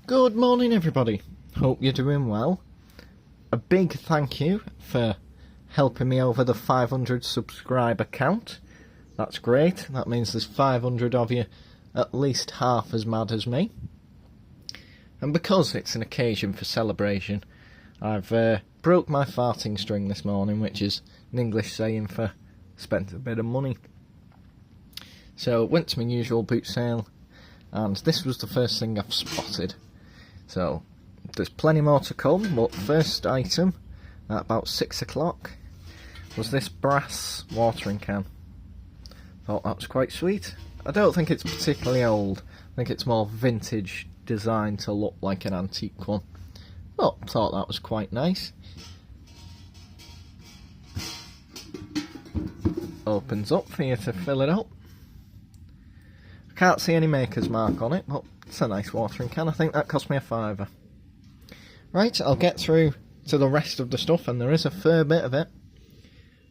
Good morning everybody, hope you're doing well. A big thank you for helping me over the 500 subscriber count. That's great, that means there's 500 of you at least half as mad as me. And because it's an occasion for celebration, I've broke my farting string this morning, which is an English saying for spent a bit of money. So went to my usual boot sale, and this was the first thing I've spotted. So there's plenty more to come, but first item at about 6 o'clock was this brass watering can. Thought that was quite sweet. I don't think it's particularly old, I think it's more vintage design to look like an antique one, but thought that was quite nice. Opens up for you to fill it up. I can't see any maker's mark on it, but it's a nice watering can. I think that cost me a £5. Right, I'll get through to the rest of the stuff, and there is a fair bit of it.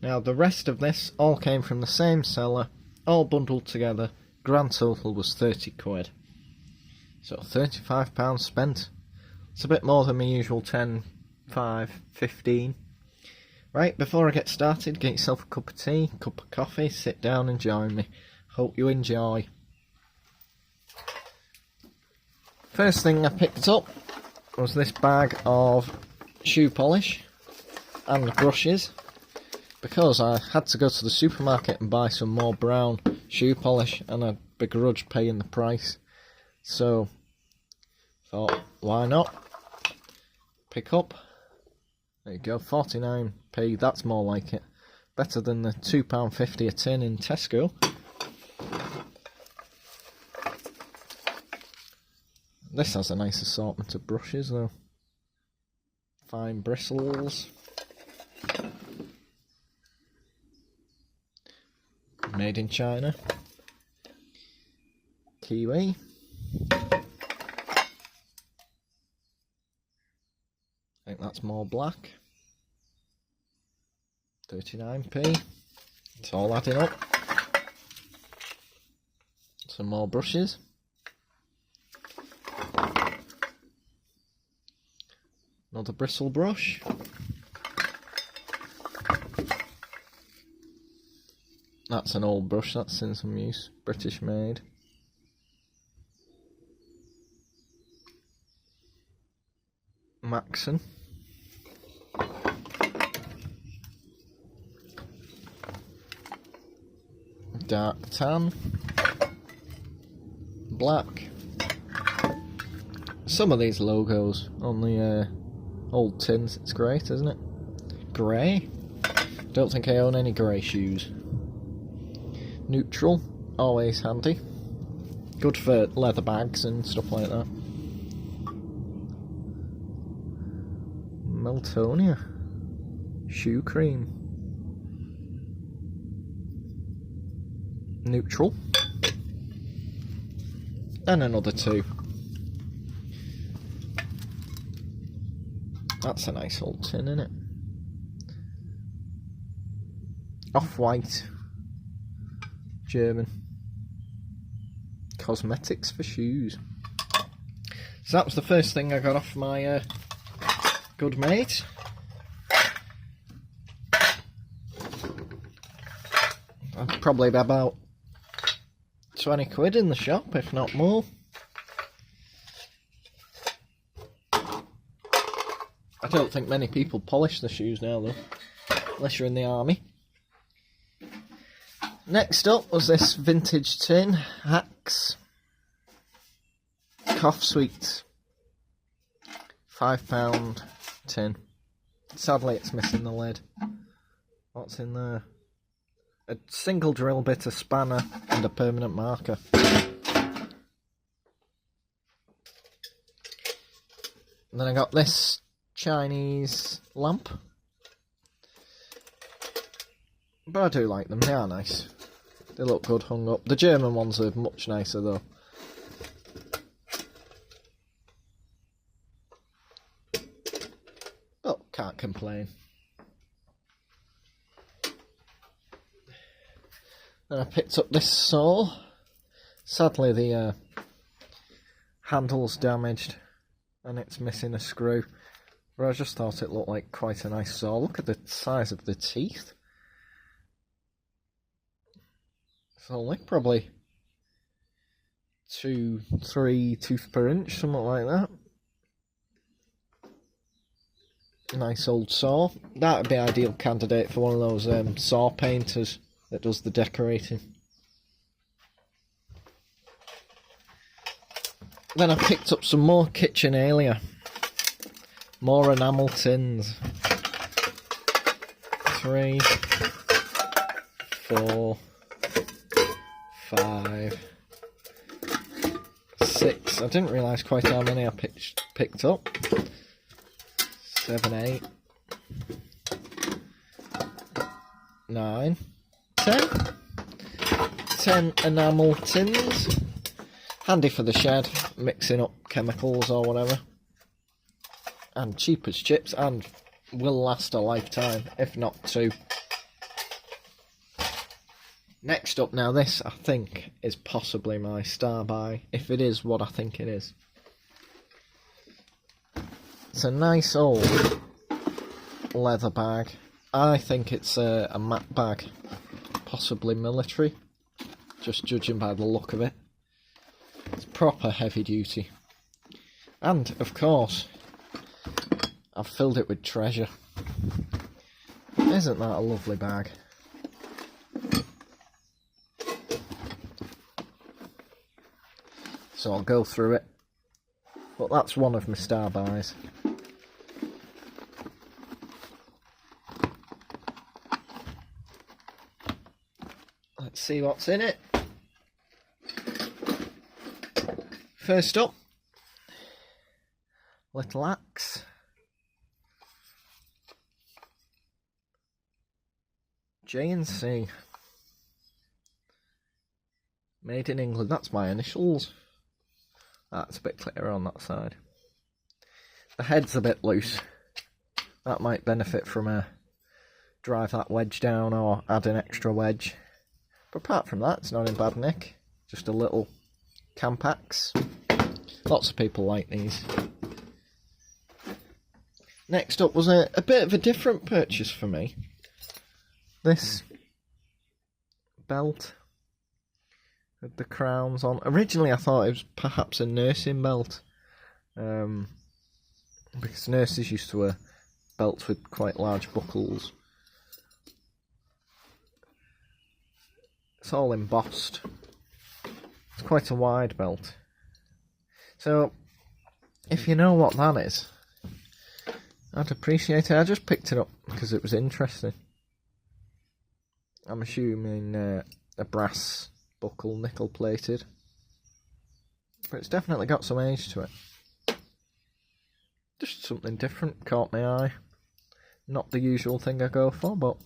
Now, the rest of this all came from the same seller, all bundled together. Grand total was 30 quid. So £35 spent. It's a bit more than my usual 10, 5, 15. Right, before I get started, get yourself a cup of tea, cup of coffee, sit down and join me. Hope you enjoy. First thing I picked up was this bag of shoe polish and brushes, because I had to go to the supermarket and buy some more brown shoe polish and I begrudged paying the price. So thought, why not pick up, there you go, 49p, that's more like it, better than the £2.50 a tin in Tesco. This has a nice assortment of brushes though. Fine bristles. Made in China. Kiwi. I think that's more black. 39p. It's all adding up. Some more brushes. Another bristle brush. That's an old brush, that's in some use, British made. Maxon. Dark tan. Black. Some of these logos on the old tins, it's great, isn't it? Grey. Don't think I own any grey shoes. Neutral, always handy. Good for leather bags and stuff like that. Meltonia. Shoe cream. Neutral. And another two. That's a nice old tin, isn't it? Off-white. German. Cosmetics for shoes. So that was the first thing I got off my good mate. I'd probably be about 20 quid in the shop, if not more. I don't think many people polish the shoes now though, unless you're in the army. Next up was this vintage tin, Hacks Cough Sweet, £5 tin. Sadly it's missing the lid. What's in there? A single drill bit, a spanner and a permanent marker. And then I got this Chinese lamp, but I do like them, they are nice, they look good hung up. The German ones are much nicer though. Oh, can't complain. Then I picked up this saw. Sadly the handle's damaged. and it's missing a screw. But I just thought it looked like quite a nice saw. Look at the size of the teeth. It's only probably 2-3 tooth per inch, something like that. Nice old saw. That would be an ideal candidate for one of those saw painters that does the decorating. Then I picked up some more KitchenAlia. More enamel tins. 3, 4, 5, 6. I didn't realise quite how many I picked up. 7, 8, 9, 10. 10 enamel tins. Handy for the shed, mixing up chemicals or whatever. And cheap as chips, and will last a lifetime, if not 2. Next up now, this I think is possibly my star buy, if it is what I think it is. It's a nice old leather bag. I think it's a mat bag, possibly military, just judging by the look of it. It's proper heavy duty. And, of course, I've filled it with treasure. Isn't that a lovely bag? So I'll go through it. But that's one of my star buys. Let's see what's in it. First up, little axe. J&C. Made in England. That's my initials. That's a bit clearer on that side. The head's a bit loose. That might benefit from a drive that wedge down or add an extra wedge. But apart from that, it's not in bad nick. Just a little camp axe. Lots of people like these. Next up was a bit of a different purchase for me. This belt with the crowns on. Originally I thought it was perhaps a nursing belt. Because nurses used to wear belts with quite large buckles. It's all embossed. It's quite a wide belt. So, if you know what that is, I'd appreciate it. I just picked it up because it was interesting. I'm assuming a brass buckle, nickel plated. But it's definitely got some age to it. Just something different caught my eye. Not the usual thing I go for, but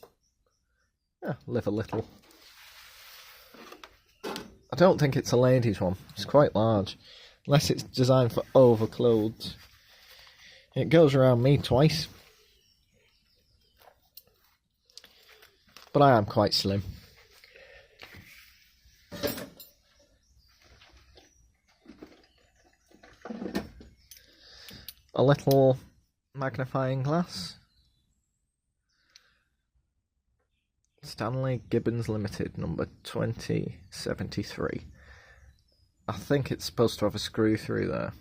yeah, live a little. I don't think it's a ladies' one. It's quite large. Unless it's designed for overclothes. It goes around me twice. But I am quite slim. A little magnifying glass. Stanley Gibbons Limited, number 2073. I think it's supposed to have a screw through there.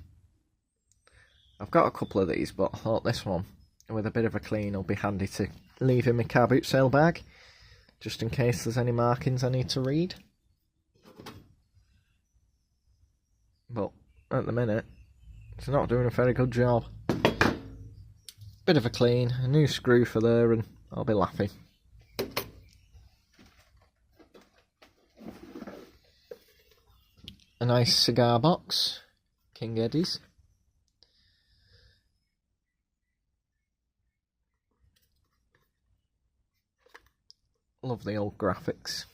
I've got a couple of these, but I thought this one, with a bit of a clean, will be handy to leave in my Carboot Sale bag, just in case there's any markings I need to read. But at the minute, it's not doing a very good job. Bit of a clean, a new screw for there, and I'll be laughing. A nice cigar box, King Eddie's. Love the old graphics.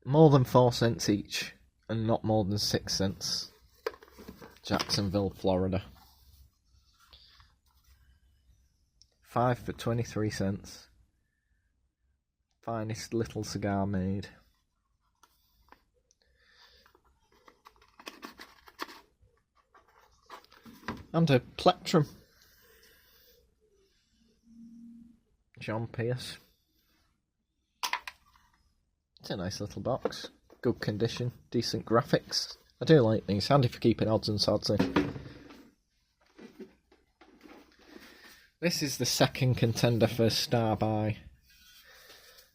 More than 4 cents each, and not more than 6 cents. Jacksonville, Florida. 5 for 23 cents. finest little cigar made. And a plectrum. John Pierce. It's a nice little box. Good condition, decent graphics. I do like these, handy for keeping odds and sods in. This is the second contender for Star Buy.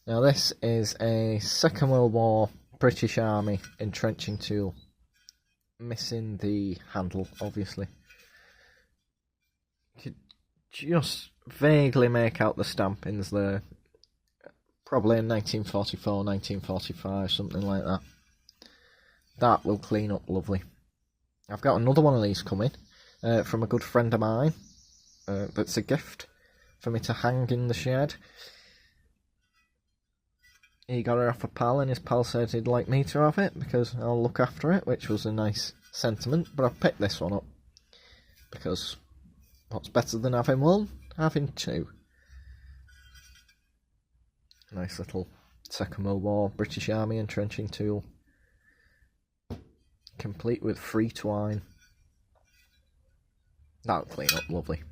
Now this is a Second World War British Army entrenching tool. Missing the handle, obviously. You could just vaguely make out the stampings there. Probably in 1944, 1945, something like that. That will clean up lovely. I've got another one of these coming from a good friend of mine. That's a gift for me to hang in the shed. He got it off a pal, and his pal said he'd like me to have it because I'll look after it, which was a nice sentiment. But I picked this one up because what's better than having one? Having two. Nice little Second World War British Army entrenching tool. Complete with free twine. That'll clean up lovely.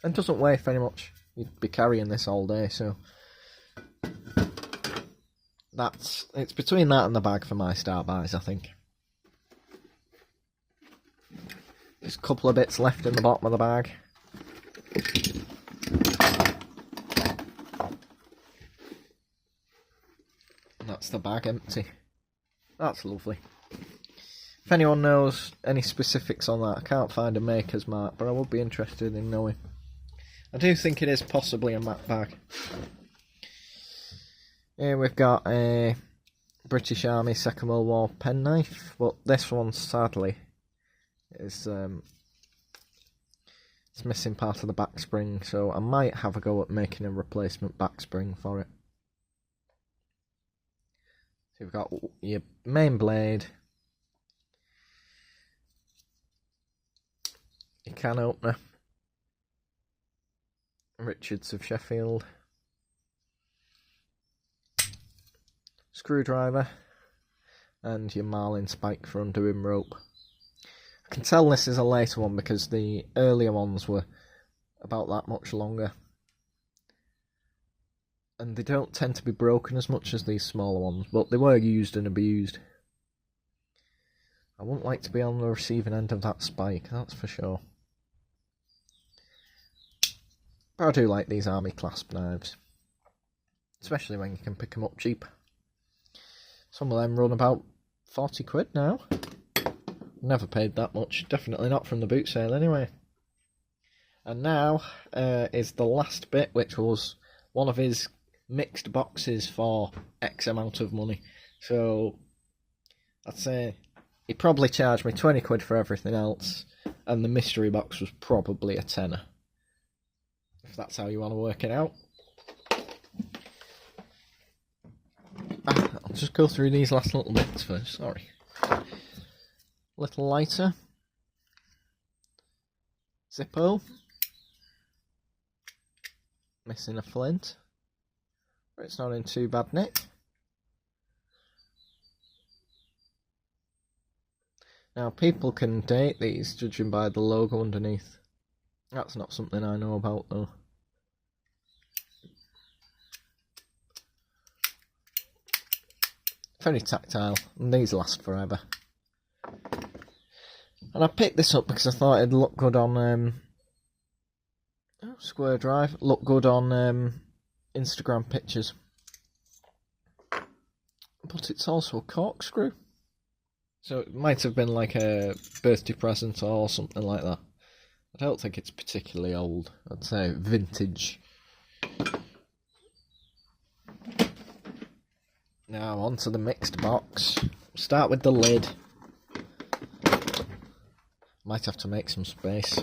And doesn't weigh very much. You'd be carrying this all day, so it's between that and the bag for my Star Buys, I think. There's a couple of bits left in the bottom of the bag. And that's the bag empty. That's lovely. If anyone knows any specifics on that, I can't find a maker's mark, but I would be interested in knowing. I do think it is possibly a matte bag. Here we've got a British Army Second World War penknife, but this one sadly is it's missing part of the back spring, so I might have a go at making a replacement back spring for it. So you've got your main blade, your can opener, Richards of Sheffield, screwdriver, and your marlin spike for undoing rope. I can tell this is a later one because the earlier ones were about that much longer. And they don't tend to be broken as much as these smaller ones, but they were used and abused. I wouldn't like to be on the receiving end of that spike, that's for sure. But I do like these army clasp knives, especially when you can pick them up cheap. Some of them run about 40 quid now. Never paid that much, definitely not from the boot sale anyway. And now is the last bit, which was one of his mixed boxes for X amount of money. So I'd say he probably charged me 20 quid for everything else, and the mystery box was probably a tenner, if that's how you want to work it out. I'll just go through these last little bits first, sorry. Little lighter. Zippo. Missing a flint, but it's not in too bad nick. Now people can date these judging by the logo underneath. That's not something I know about though. Very tactile, and these last forever. And I picked this up because I thought it'd look good on Square Drive, look good on Instagram pictures. But it's also a corkscrew, so it might have been like a birthday present or something like that. I don't think it's particularly old, I'd say vintage. Now onto the mixed box. Start with the lid. Might have to make some space.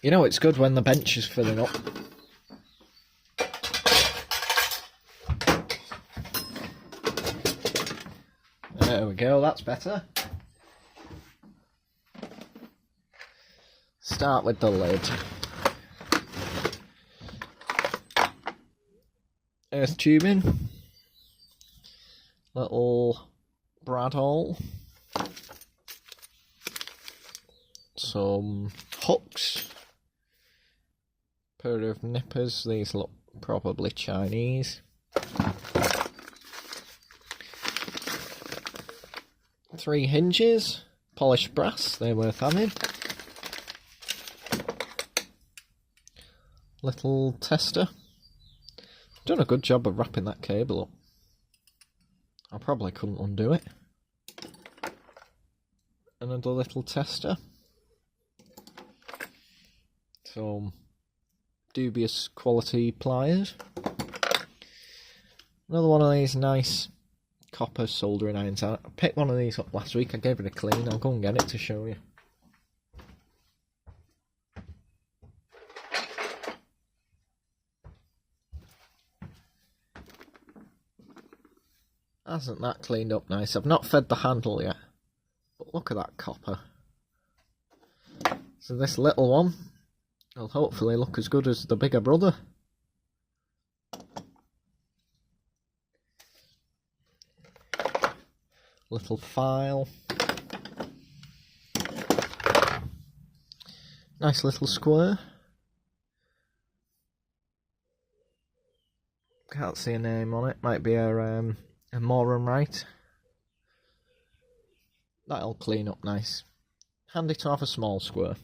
You know it's good when the bench is filling up. There we go, that's better. start with the lid. Earth tubing. Little bradawl. Some hooks. Pair of nippers. These look probably Chinese. 3 hinges. Polished brass. They're worth having. Little tester. Done a good job of wrapping that cable up. I probably couldn't undo it. Another little tester. Some dubious quality pliers. Another one of these nice copper soldering irons. I picked one of these up last week. I gave it a clean. I'll go and get it to show you. Hasn't that cleaned up nice? I've not fed the handle yet, but look at that copper. So this little one will hopefully look as good as the bigger brother. Little file. Nice little square. Can't see a name on it. Might be a Moran right. That'll clean up nice. Handy to have a small square.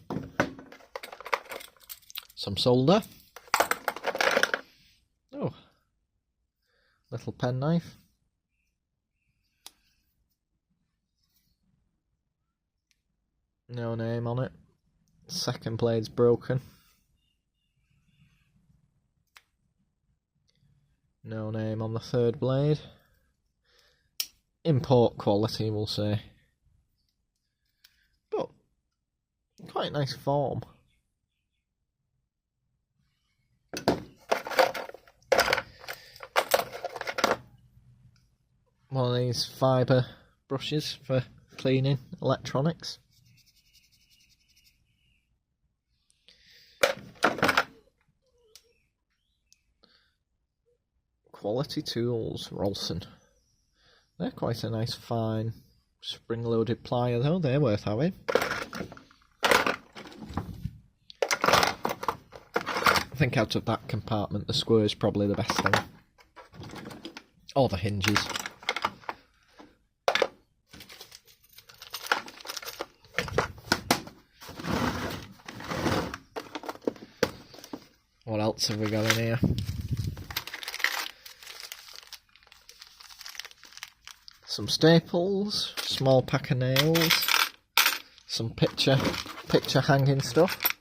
Some solder. Oh, little penknife. No name on it. Second blade's broken. No name on the third blade. Import quality, we'll say. But quite nice form. One of these fibre brushes for cleaning electronics. Quality Tools, Rolson. They're quite a nice fine spring-loaded plier though, they're worth having. I think out of that compartment the square is probably the best thing. Or the hinges. What else have we got in here? Some staples, small pack of nails, some picture hanging stuff,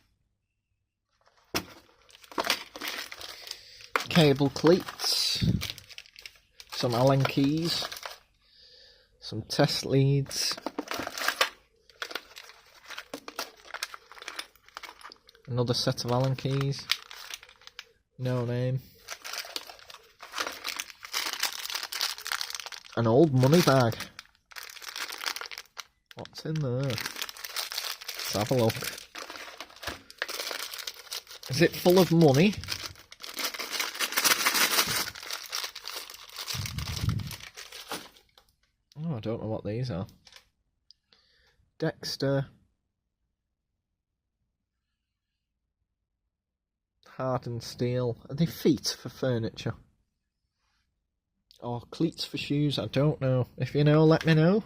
cable cleats, some Allen keys, some test leads, another set of Allen keys, no name. An old money bag. What's in there? Let's have a look. Is it full of money? Oh, I don't know what these are. Dexter. Hardened steel. Are they feet for furniture? Or cleats for shoes, I don't know. If you know, let me know.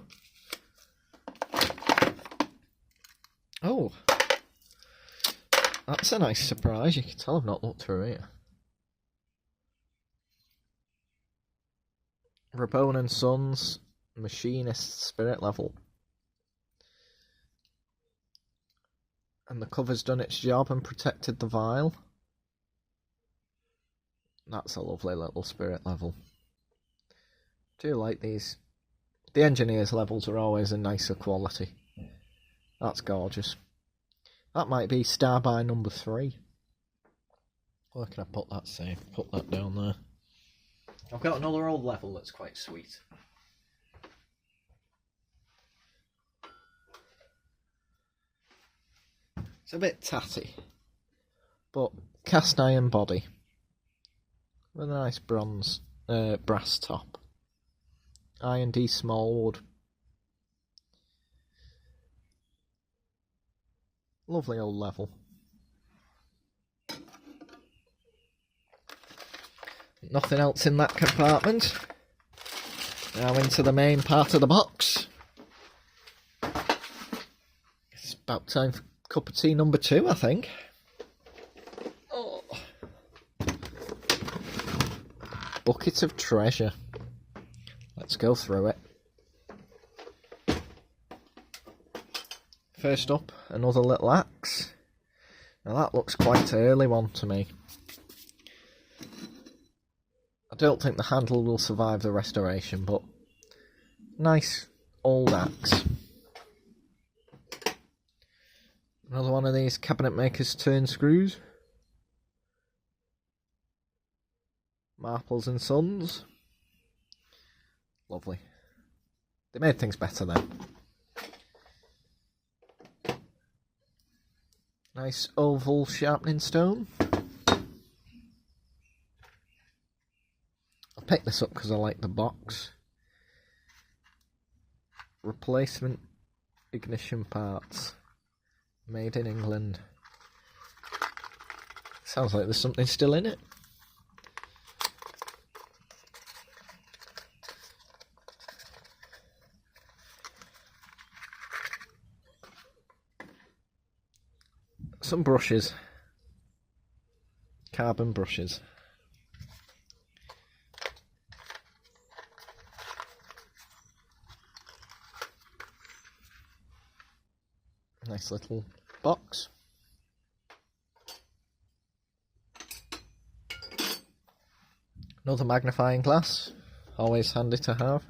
Oh. That's a nice surprise. You can tell I've not looked through it. Rabone and Sons, Machinist Spirit Level. And the cover's done its job and protected the vial. That's a lovely little Spirit Level. Do like these. The engineer's levels are always a nicer quality. That's gorgeous. That might be Star by number 3. Where can I put that safe? Put that down there. I've got another old level that's quite sweet. It's a bit tatty, but cast iron body with a nice brass top. I&D Smallwood. Lovely old level. Nothing else in that compartment. Now into the main part of the box. It's about time for cup of tea number 2, I think. Oh. Bucket of treasure. Let's go through it. First up, another little axe. Now that looks quite an early one to me. I don't think the handle will survive the restoration, but nice old axe. Another one of these cabinet makers turn screws. Marples and Sons. Lovely. They made things better then. Nice oval sharpening stone. I picked this up because I like the box. Replacement ignition parts. Made in England. Sounds like there's something still in it. Some brushes. Carbon brushes. Nice little box. Another magnifying glass. Always handy to have.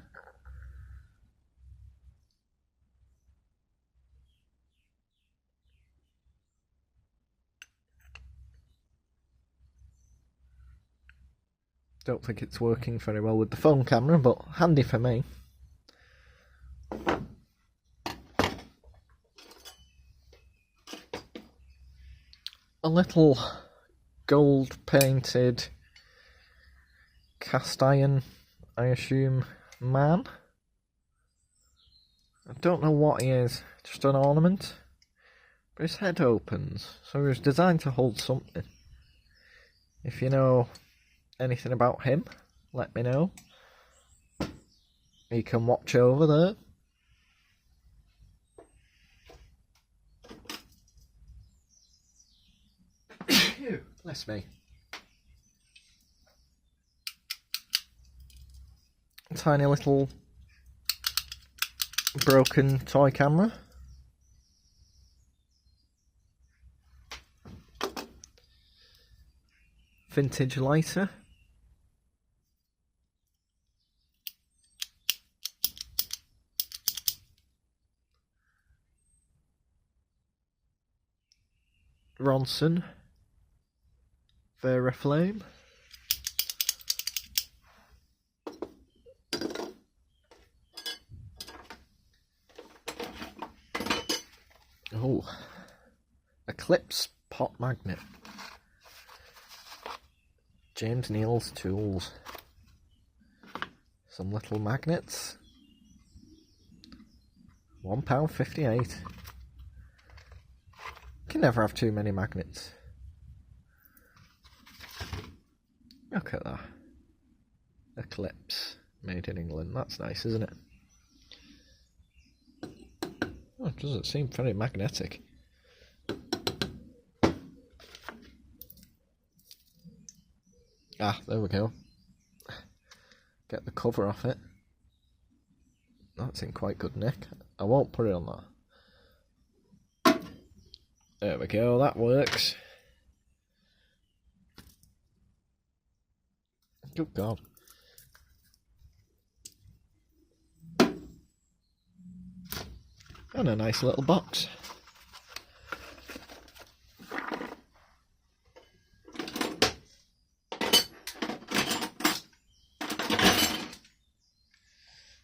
Don't think it's working very well with the phone camera, but handy for me. A little gold painted cast iron, I assume, man. I don't know what he is, just an ornament. But his head opens, so he was designed to hold something. If you know anything about him, let me know. He can watch over there. Bless me. Tiny little broken toy camera. Vintage lighter. Ronson. Veriflame. Oh, Eclipse pot magnet. James Neal's tools. Some little magnets. £1.58. Can never have too many magnets. Look at that. Eclipse. Made in England. That's nice, isn't it? Oh, it doesn't seem very magnetic. Ah, there we go. Get the cover off it. That's in quite good nick. I won't put it on that. There we go, that works. Good God. And a nice little box.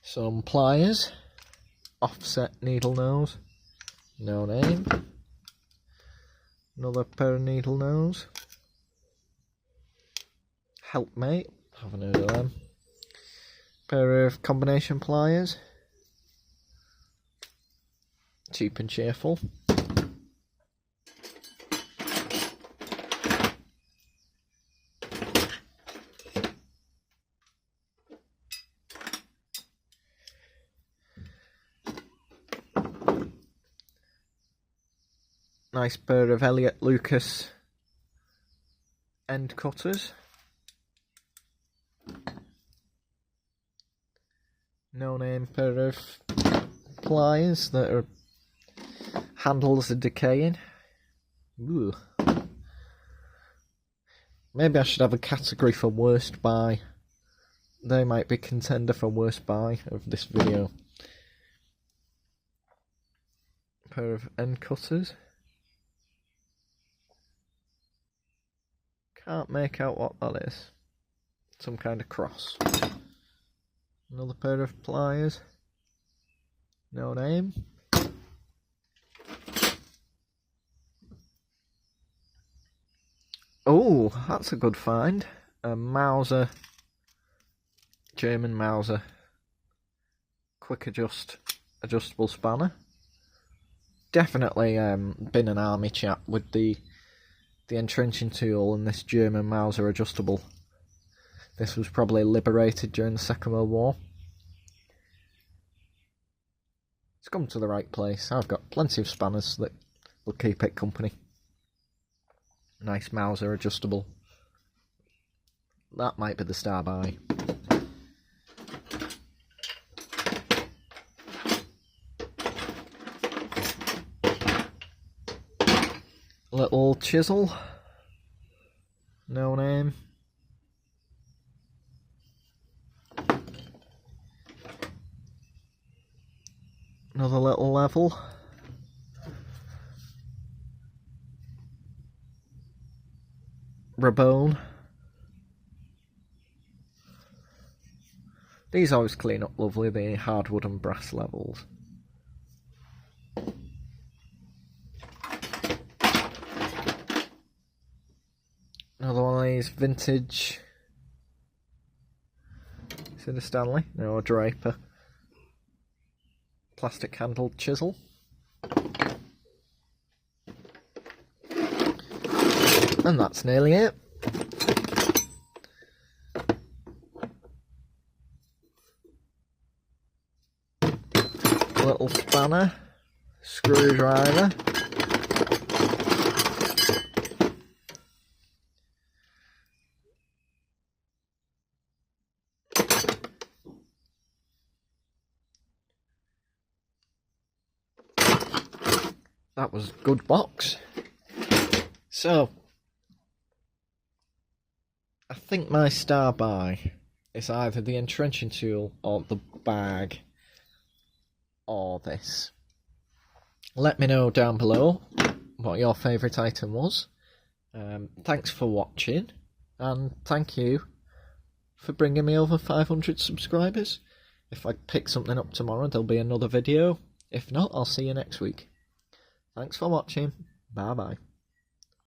Some pliers. Offset needle nose. No name. Another pair of needle nose. Helpmate, haven't heard of them. Pair of combination pliers. Cheap and cheerful. Nice pair of Elliott Lucas end cutters. No name pair of pliers that are handles are decaying. Ooh. Maybe I should have a category for worst buy. They might be contender for worst buy of this video. Pair of end cutters. Can't make out what that is. Some kind of cross. Another pair of pliers. No name. Oh, that's a good find. A Mauser, German Mauser, quick adjustable spanner. Definitely been an army chap with the entrenching tool and this German Mauser adjustable. This was probably liberated during the Second World War. It's come to the right place. I've got plenty of spanners that will keep it company. Nice Mauser adjustable. That might be the star buy. Little chisel. No name. Another little level. Rabone. These always clean up lovely, the hardwood and brass levels. Another one of these vintage. Is it a Stanley? No, a Draper. Plastic handled chisel. And that's nearly it. Little spanner, screwdriver. That was a good box. So, I think my star buy is either the entrenching tool or the bag or this. Let me know down below what your favourite item was. Thanks for watching, and thank you for bringing me over 500 subscribers. If I pick something up tomorrow, there'll be another video. If not, I'll see you next week. Thanks for watching. Bye bye.